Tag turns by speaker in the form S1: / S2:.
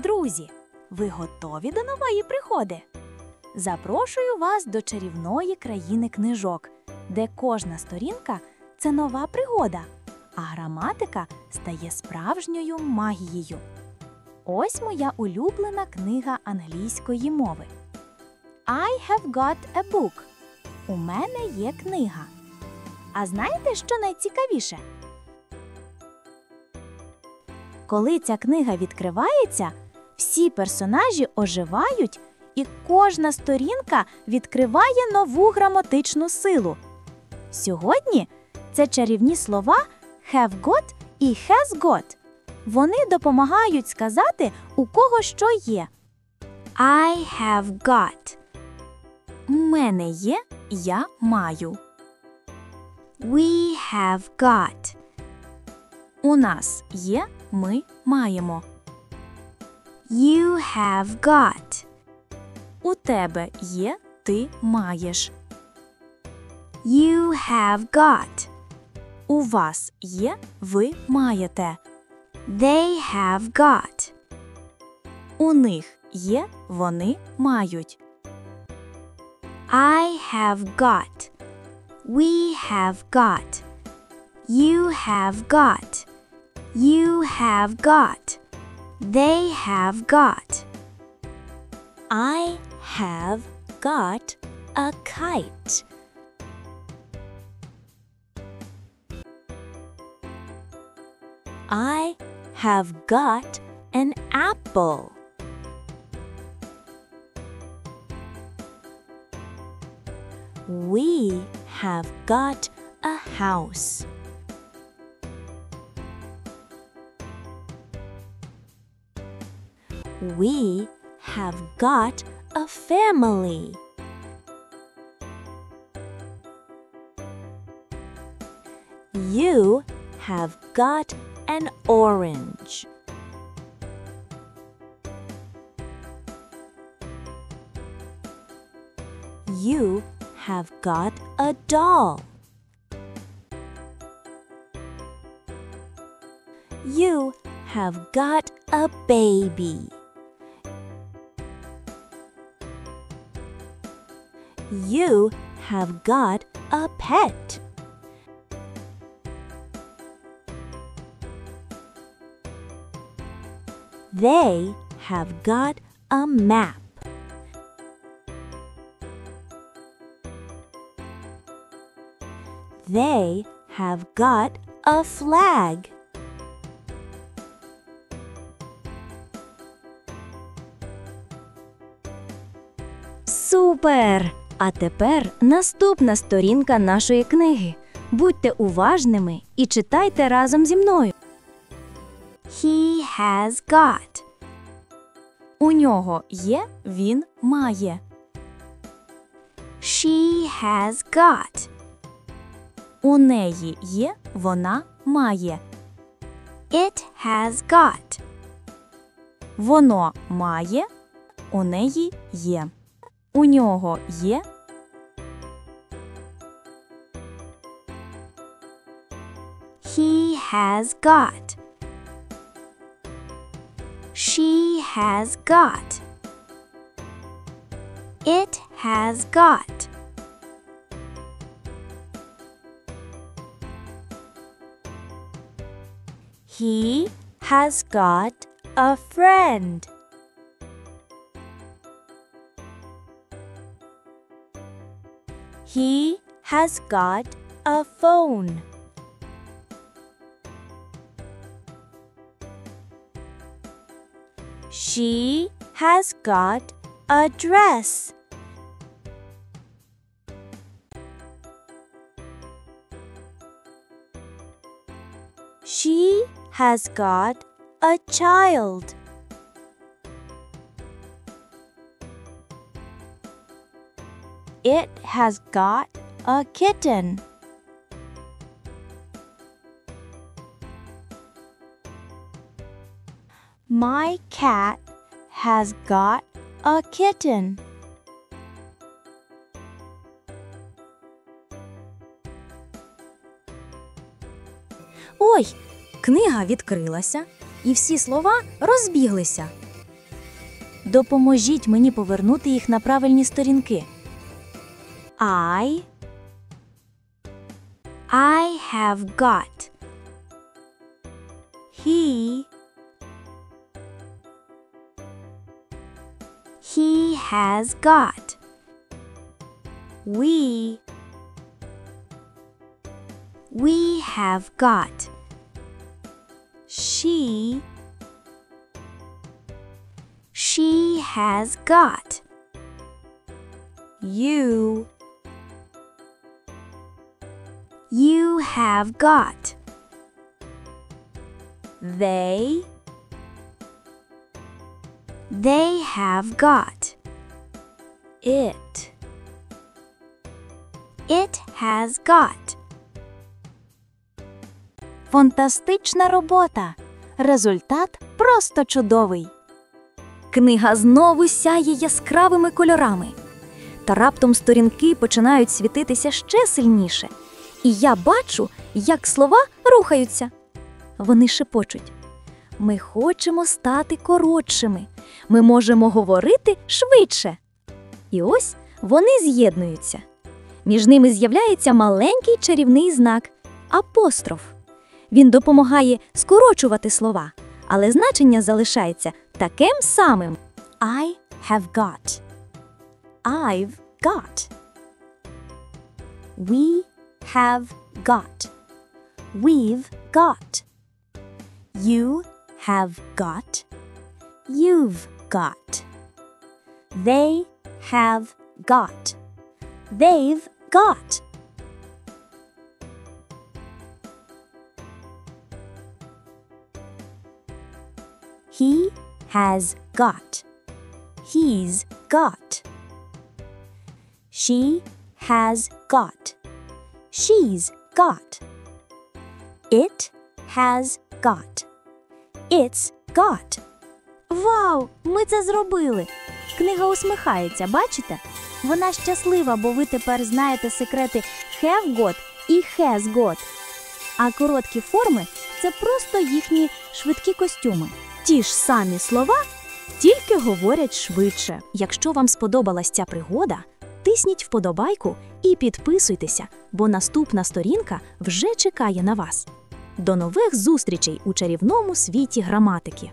S1: Друзі, ви готові до нової пригоди? Запрошую вас до чарівної країни книжок, де кожна сторінка – це нова пригода, а граматика стає справжньою магією. Ось моя улюблена книга англійської мови. I have got a book. У мене є книга. А знаєте, що найцікавіше? Коли ця книга відкривається, всі персонажі оживають, і кожна сторінка відкриває нову граматичну силу. Сьогодні це чарівні слова have got і has got. Вони допомагають сказати, у кого що є. I have got. У мене є, я маю. We have got. У нас є, ми маємо. You have got. У тебе є, ти маєш. You have got. У вас є, ви маєте. They have got. У них є, вони мають. I have got. We have got. You have got. You have got. They have got. I have got a kite. I have got an apple. We have got a house. We have got a family. You have got an orange. You have got a doll. You have got a baby. You have got a pet. They have got a map. They have got a flag.
S2: Супер! А тепер наступна сторінка нашої книги. Будьте уважними і читайте разом зі мною.
S1: He has got. У нього є, він має. She has got. У неї є, вона має. It has got. Воно має, у неї є. У нього є. He has got. She has got. It has got. He has got a friend. He has got a phone. She has got a dress. She has got a child. It has got a kitten. My cat has got a kitten.
S2: Ой, книга відкрилася, і всі слова розбіглися.
S1: Допоможіть мені повернути їх на правильні сторінки. I have got. He has got. We have got. She has got. You have got. They have got. It has got. Фантастична робота! Результат просто чудовий!
S2: Книга знову сяє яскравими кольорами. Та раптом сторінки починають світитися ще сильніше. І я бачу, як слова рухаються. Вони шепочуть. Ми хочемо стати коротшими. Ми можемо говорити швидше. І ось вони з'єднуються. Між ними з'являється маленький чарівний знак – апостроф. Він допомагає скорочувати слова, але значення залишається таким самим.
S1: I have got. I've got. We have got. We've got. You have got. You've got. They have got. They've got. He has got. He's got. She has got. She's got. It has got. It's got. Вау! Ми це зробили! Книга усміхається, бачите? Вона щаслива, бо ви тепер знаєте секрети have got і has got. А короткі форми – це просто їхні швидкі костюми. Ті ж самі слова, тільки говорять швидше. Якщо вам сподобалась ця пригода, тисніть вподобайку і підписуйтеся, бо наступна сторінка вже чекає на вас. До нових зустрічей у чарівному світі граматики!